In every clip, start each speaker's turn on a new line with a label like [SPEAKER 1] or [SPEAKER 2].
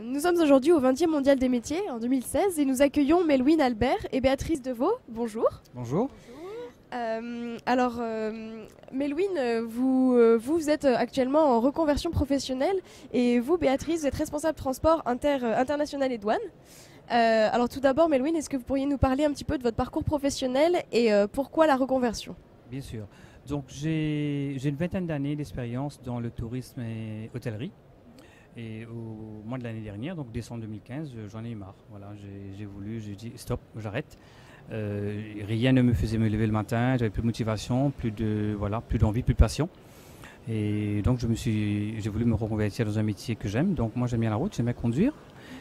[SPEAKER 1] Nous sommes aujourd'hui au 20e Mondial des métiers en 2016 et nous accueillons Melwyn Albert et Béatrice Deveau. Bonjour.
[SPEAKER 2] Bonjour.
[SPEAKER 1] Melwyn, vous êtes actuellement en reconversion professionnelle et vous, Béatrice, vous êtes responsable transport international et douane. Alors tout d'abord, Melwyn, est-ce que vous pourriez nous parler un petit peu de votre parcours professionnel et pourquoi la reconversion?
[SPEAKER 2] Bien sûr. Donc j'ai une vingtaine d'années d'expérience dans le tourisme et hôtellerie. Et au mois de l'année dernière, donc décembre 2015, j'en ai eu marre. Voilà, j'ai dit stop, j'arrête. Rien ne me faisait me lever le matin, j'avais plus de motivation, plus d'envie, plus de passion. Et donc j'ai voulu me reconvertir dans un métier que j'aime. Donc moi j'aime bien la route, j'aime bien conduire.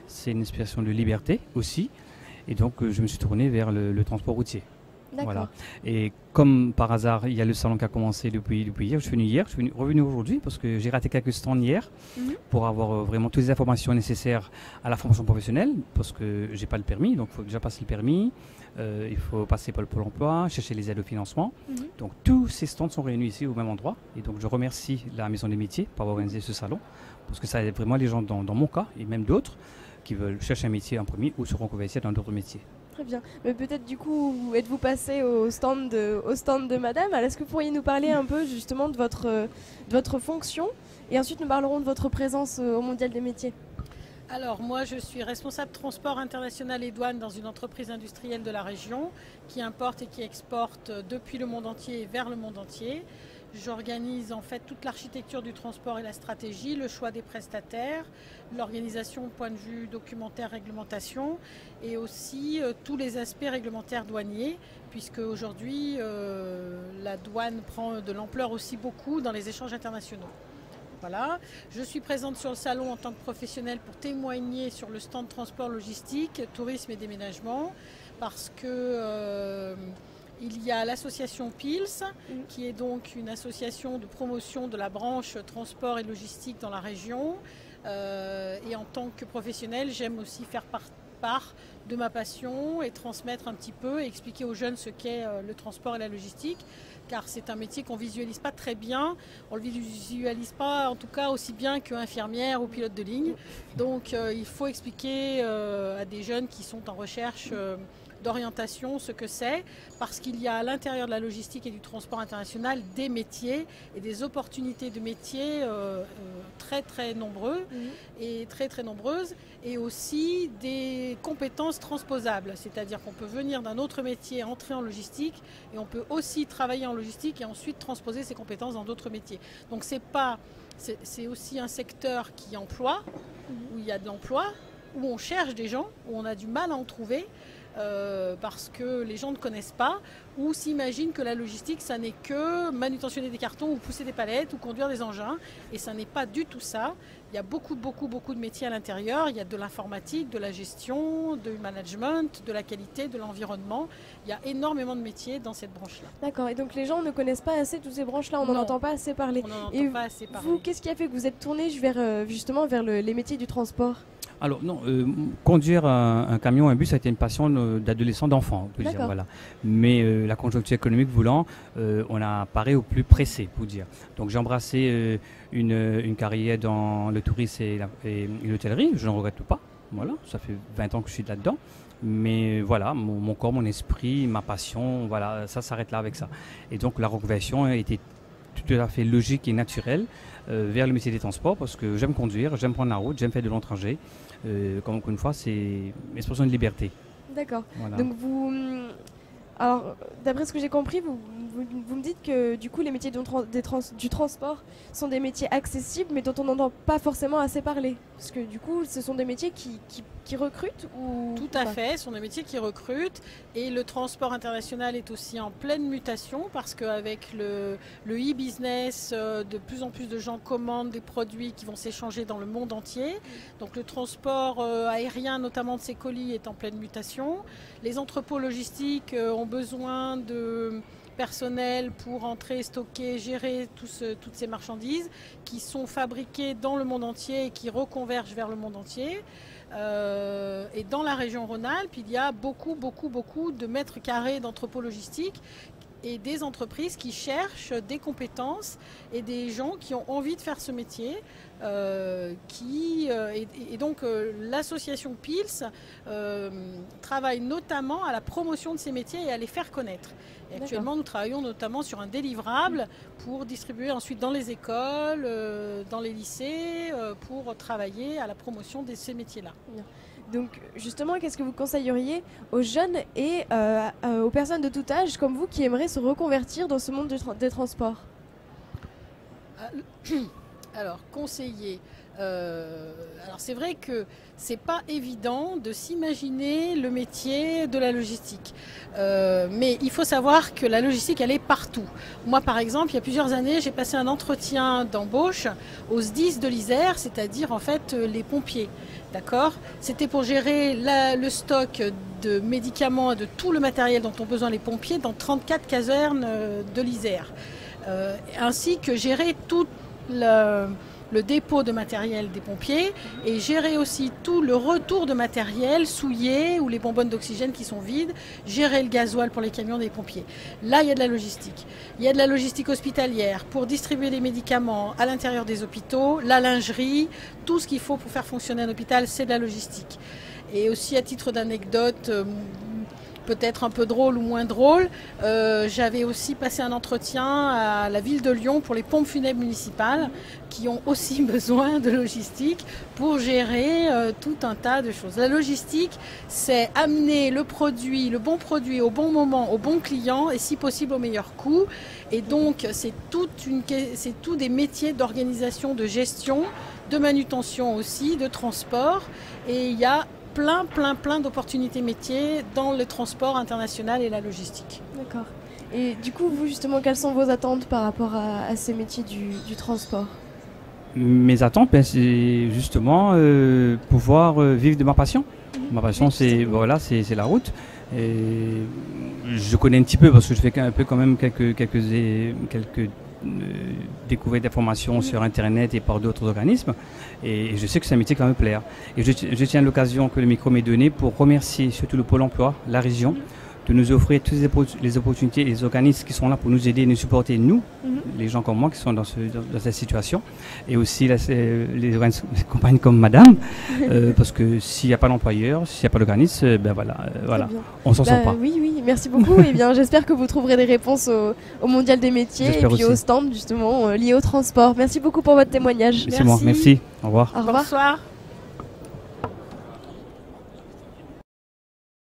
[SPEAKER 2] C'est une inspiration de liberté aussi. Et donc je me suis tourné vers le transport routier. Voilà. Et comme par hasard, il y a le salon qui a commencé depuis hier. Je suis venu hier, je suis revenu aujourd'hui parce que j'ai raté quelques stands hier pour avoir vraiment toutes les informations nécessaires à la formation professionnelle parce que j'ai pas le permis, donc il faut déjà passer le permis. Il faut passer par le Pôle emploi, chercher les aides au financement. Donc tous ces stands sont réunis ici au même endroit. Et donc je remercie la Maison des métiers pour avoir organisé ce salon parce que ça aide vraiment les gens dans mon cas et même d'autres qui veulent chercher un métier en premier ou se reconvertir dans d'autres métiers.
[SPEAKER 1] Très bien. Mais peut-être du coup, êtes-vous passé au stand de Madame? Alors, est-ce que vous pourriez nous parler un peu justement de votre fonction? Et ensuite, nous parlerons de votre présence au Mondial des métiers.
[SPEAKER 3] Alors moi je suis responsable transport international et douane dans une entreprise industrielle de la région qui importe et qui exporte depuis le monde entier et vers le monde entier. J'organise en fait toute l'architecture du transport et la stratégie, le choix des prestataires, l'organisation point de vue documentaire, réglementation et aussi tous les aspects réglementaires douaniers puisque aujourd'hui la douane prend de l'ampleur aussi beaucoup dans les échanges internationaux. Voilà. Je suis présente sur le salon en tant que professionnelle pour témoigner sur le stand transport logistique, tourisme et déménagement parce que il y a l'association PILS qui est donc une association de promotion de la branche transport et logistique dans la région et en tant que professionnelle j'aime aussi faire part de ma passion et transmettre un petit peu et expliquer aux jeunes ce qu'est le transport et la logistique car c'est un métier qu'on ne visualise pas très bien, on ne le visualise pas en tout cas aussi bien qu'infirmière ou pilote de ligne. Donc il faut expliquer à des jeunes qui sont en recherche d'orientation ce que c'est, parce qu'il y a à l'intérieur de la logistique et du transport international des métiers et des opportunités de métiers très très nombreux et très nombreuses et aussi des compétences transposables, c'est-à-dire qu'on peut venir d'un autre métier, entrer en logistique et on peut aussi travailler en logistique et ensuite transposer ses compétences dans d'autres métiers. Donc c'est aussi un secteur qui emploie, où il y a de l'emploi, où on cherche des gens, où on a du mal à en trouver. Parce que les gens ne connaissent pas ou s'imaginent que la logistique ça n'est que manutentionner des cartons ou pousser des palettes ou conduire des engins et ça n'est pas du tout ça. Il y a beaucoup de métiers à l'intérieur, il y a de l'informatique, de la gestion, du management, de la qualité, de l'environnement. Il y a énormément de métiers dans cette branche-là.
[SPEAKER 1] D'accord, et donc les gens ne connaissent pas assez toutes ces branches-là, on n'en entend pas assez parler.
[SPEAKER 3] On n'en entend pas assez parler.
[SPEAKER 1] Vous, qu'est-ce qui a fait que vous êtes tourné justement vers les métiers du transport?
[SPEAKER 2] Alors non, conduire un camion, un bus, ça a été une passion d'adolescent, d'enfant, on peut dire, voilà. Mais la conjoncture économique voulant, on a paré au plus pressé, pour dire. Donc j'ai embrassé une carrière dans le tourisme et l'hôtellerie, je n'en regrette pas, voilà, ça fait 20 ans que je suis là-dedans. Mais voilà, mon corps, mon esprit, ma passion, voilà, ça s'arrête là avec ça. Et donc la reconversion a été tout à fait logique et naturelle vers le métier des transports parce que j'aime conduire, j'aime prendre la route, j'aime faire de long trajet. Comme encore une fois, c'est une expression de liberté.
[SPEAKER 1] D'accord.
[SPEAKER 2] Voilà.
[SPEAKER 1] Donc alors d'après ce que j'ai compris, vous me dites que du coup les métiers du transport sont des métiers accessibles mais dont on n'entend pas forcément assez parler. Parce que du coup ce sont des métiers qui recrutent ou...
[SPEAKER 3] Tout à fait, ce sont des métiers qui recrutent et le transport international est aussi en pleine mutation parce qu'avec le e-business, de plus en plus de gens commandent des produits qui vont s'échanger dans le monde entier. Donc le transport aérien, notamment de ces colis, est en pleine mutation. Les entrepôts logistiques ont besoin de personnel pour entrer, stocker, gérer toutes ces marchandises qui sont fabriquées dans le monde entier et qui reconvergent vers le monde entier. Et dans la région Rhône-Alpes, il y a beaucoup de mètres carrés d'entrepôts logistiques et des entreprises qui cherchent des compétences et des gens qui ont envie de faire ce métier. Et donc l'association PILS travaille notamment à la promotion de ces métiers et à les faire connaître. Et actuellement, nous travaillons notamment sur un délivrable pour distribuer ensuite dans les écoles, dans les lycées, pour travailler à la promotion de ces métiers-là.
[SPEAKER 1] Donc justement, qu'est-ce que vous conseilleriez aux jeunes et aux personnes de tout âge comme vous qui aimeraient se reconvertir dans ce monde des transports?
[SPEAKER 3] Alors, conseiller. Alors c'est vrai que c'est pas évident de s'imaginer le métier de la logistique. Mais il faut savoir que la logistique, elle est partout. Moi, par exemple, il y a plusieurs années, j'ai passé un entretien d'embauche au SDIS de l'Isère, c'est-à-dire en fait les pompiers. D'accord ? C'était pour gérer le stock de médicaments et de tout le matériel dont ont besoin les pompiers dans 34 casernes de l'Isère. Ainsi que gérer tout le dépôt de matériel des pompiers et gérer aussi tout le retour de matériel souillé ou les bonbonnes d'oxygène qui sont vides, gérer le gasoil pour les camions des pompiers. Là, il y a de la logistique. Il y a de la logistique hospitalière pour distribuer les médicaments à l'intérieur des hôpitaux, la lingerie, tout ce qu'il faut pour faire fonctionner un hôpital, c'est de la logistique. Et aussi à titre d'anecdote, peut-être un peu drôle ou moins drôle, j'avais aussi passé un entretien à la ville de Lyon pour les pompes funèbres municipales qui ont aussi besoin de logistique pour gérer tout un tas de choses. La logistique, c'est amener le bon produit au bon moment, au bon client et si possible au meilleur coût. Et donc c'est tout des métiers d'organisation, de gestion, de manutention aussi, de transport. Et il y a plein d'opportunités métiers dans le transport international et la logistique.
[SPEAKER 1] D'accord. Et du coup, vous justement, quelles sont vos attentes par rapport à ces métiers du transport?
[SPEAKER 2] Mes attentes, c'est justement pouvoir vivre de ma passion. Ma passion, c'est la route. Et je connais un petit peu parce que je fais un peu quand même quelques découvertes d'informations sur Internet et par d'autres organismes. Et je sais que c'est un métier qui va me plaire. Et je tiens l'occasion que le micro m'est donné pour remercier surtout le Pôle emploi, la région, de nous offrir toutes les opportunités et les organismes qui sont là pour nous aider et nous supporter, nous, les gens comme moi qui sont dans cette situation, et aussi les compagnies comme Madame, parce que s'il n'y a pas l'employeur, s'il n'y a pas l'organisme, voilà, on s'en sort pas.
[SPEAKER 1] Oui, merci beaucoup. Et bien, j'espère que vous trouverez des réponses au Mondial des métiers et puis aussi au stand justement lié au transport. Merci beaucoup pour votre témoignage.
[SPEAKER 2] C'est moi, merci. Au revoir.
[SPEAKER 1] Au revoir.
[SPEAKER 3] Bonsoir.